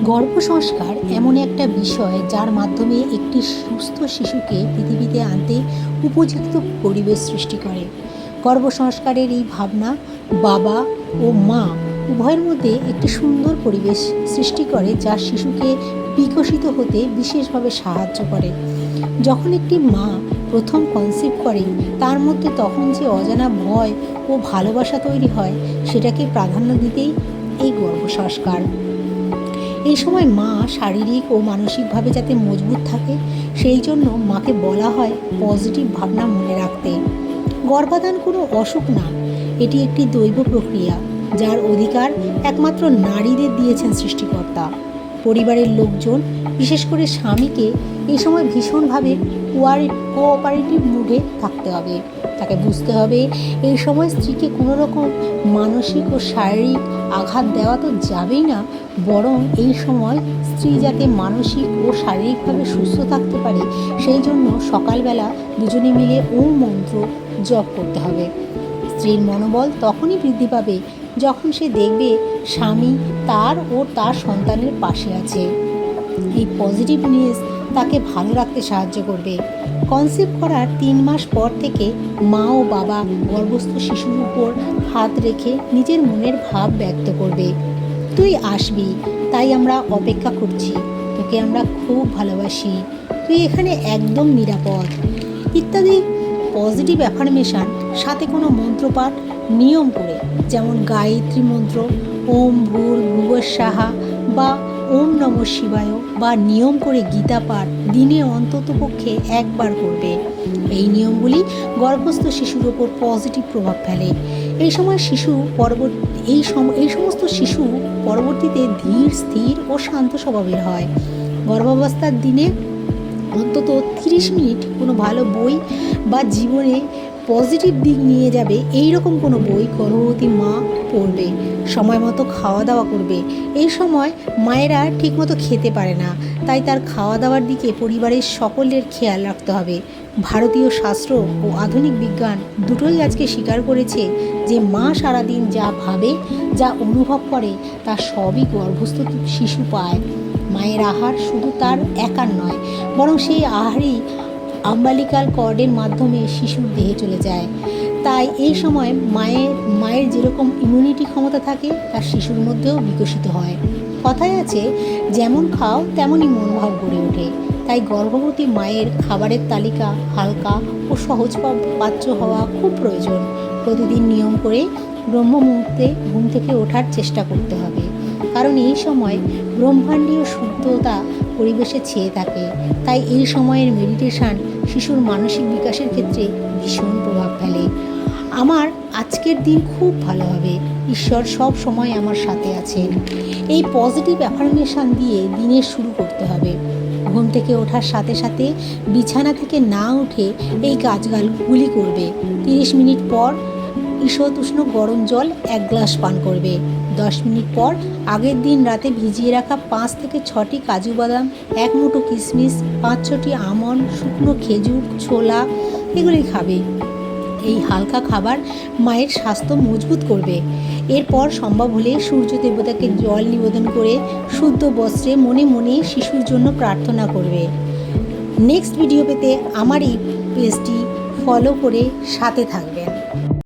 গর্ভসংস্কার এমন একটা বিষয় যার মাধ্যমে একটি সুস্থ শিশুকে পৃথিবীতে আনতে উপযুক্ত পরিবেশ সৃষ্টি করে। গর্ভসংস্কারের এই ভাবনা বাবা ও মা উভয়ের মধ্যে একটি সুন্দর পরিবেশ সৃষ্টি করে যা শিশুকে বিকশিত হতে বিশেষভাবে সাহায্য করে। যখন একটি মা প্রথম কনসিভ করে তার মধ্যে তখন যে অজানা ভয় ও ভালোবাসা তৈরি হয় সেটাকে প্রাধান্য দিতেই এই গর্ভসংস্কার। এই সময় মা শারীরিক ও মানসিকভাবে যাতে মজবুত থাকে সেই জন্য মাকে বলা হয় পজিটিভ ভাবনা মনে রাখতে। গর্ভাধান কোনো অসুখ না, এটি একটি দৈব প্রক্রিয়া যার অধিকার একমাত্র নারীদের দিয়েছেন সৃষ্টিকর্তা। পরিবারের লোকজন বিশেষ করে স্বামীকে এই সময় ভীষণভাবে কোঅপারেটিভ মুডে থাকতে হবে। তাকে বুঝতে হবে এই সময় স্ত্রীকে কোনো রকম মানসিক ও শারীরিক আঘাত দেওয়া তো যাবেই না, বরং এই সময় স্ত্রী যাতে মানসিক ও শারীরিকভাবে সুস্থ থাকতে পারে সেই জন্য সকালবেলা দুজনে মিলে ওম মন্ত্র জপ করতে হবে। স্ত্রীর মনোবল তখনই বৃদ্ধি পাবে যখন সে দেখবে স্বামী তার ও তার সন্তানের পাশে আছে। এই পজিটিভনেস তাকে ভালো রাখতে সাহায্য করবে। কনসিভ করার 3 মাস পর থেকে মা ও বাবা গর্ভস্থ শিশুর উপর হাত রেখে নিজের মনের ভাব ব্যক্ত করবে। তুই আসবি, তাই আমরা অপেক্ষা করছি, তোকে আমরা খুব ভালোবাসি, তুই এখানে একদম নিরাপদ ইত্যাদি পজিটিভ অ্যাফার্মেশন, সাথে কোনো মন্ত্রপাঠ নিয়ম করে, যেমন গায়ত্রী মন্ত্র, ওম ভূর্ভুবঃস্বাহা বা ওম নমঃ শিবায় বা নিয়ম করে গীতা পাঠ দিনে অন্ততপক্ষে একবার করবে। এই নিয়মগুলি গর্ভস্থ শিশুর ওপর পজিটিভ প্রভাব ফেলে। এই সমস্ত শিশু পরবর্তীতে ধীর, স্থির ও শান্ত স্বভাবের হয়। গর্ভাবস্থার দিনে অন্তত 30 মিনিট কোনো ভালো বই বা জীবনে পজিটিভ দিক নিয়ে যাবে এই রকম কোনো বই গর্ভবতী মা পড়বে। সময় মতো খাওয়া দাওয়া করবে। এই সময় মায়েরা ঠিকমতো খেতে পারে না, তাই তার খাওয়া দাওয়ার দিকে পরিবারের সকলের খেয়াল রাখতে হবে। ভারতীয় শাস্ত্র ও আধুনিক বিজ্ঞান দুটোই আজকে স্বীকার করেছে যে মা সারাদিন যা ভাবে, যা অনুভব করে তা সবই গর্ভস্থ শিশু পায়। মায়ের আহার শুধু তার একার নয়, বরং সেই আহারই আম্বালিকাল কর্ডের মাধ্যমে শিশুর দেহে চলে যায়। তাই এই সময় মায়ের যেরকম ইমিউনিটি ক্ষমতা থাকে তার শিশুর মধ্যেও বিকশিত হয়। কথায় আছে, যেমন খাও তেমনই মনোভাব গড়ে ওঠে। তাই গর্ভবতী মায়ের খাবারের তালিকা হালকা ও সহজপাচ্য হওয়া খুব প্রয়োজন। প্রতিদিন নিয়ম করে ব্রহ্ম মুহূর্তে ঘুম থেকে ওঠার চেষ্টা করতে হবে, কারণ এই সময় ব্রহ্মাণ্ডীয় শুদ্ধতা পরিবেশে ছেয়ে থাকে। তাই এই সময়ের মেডিটেশন শিশুর মানসিক বিকাশের ক্ষেত্রে ভীষণ প্রভাব ফেলে। আমার আজকের দিন খুব ভালো হবে, ঈশ্বর সব সময় আমার সাথে আছেন। এই পজিটিভ অ্যাফার্মেশন দিয়ে দিনের শুরু করতে হবে। ঘুম থেকে ওঠার সাথে সাথে বিছানা থেকে না উঠে এই কাজগুলি করবে। 30 মিনিট পর ঈষৎ উষ্ণ গরম জল 1 গ্লাস পান করবে। 10 মিনিট পর আগের দিন রাতে ভিজিয়ে রাখা 5 থেকে 6টি কাজু বাদাম, 1 মুঠো কিশমিশ, 5-6টি আমন্ড, শুকনো খেজুর, ছোলা এগুলি খাবে। এই হালকা খাবার মায়ের স্বাস্থ্য মজবুত করবে। এরপর সম্ভব হলে সূর্য দেবতাকে জল নিবেদন করে শুদ্ধ বস্ত্রে মনে মনে শিশুর জন্য প্রার্থনা করবে। নেক্সট ভিডিও পেতে আমার এই পেজটি ফলো করে সাথে থাকবে।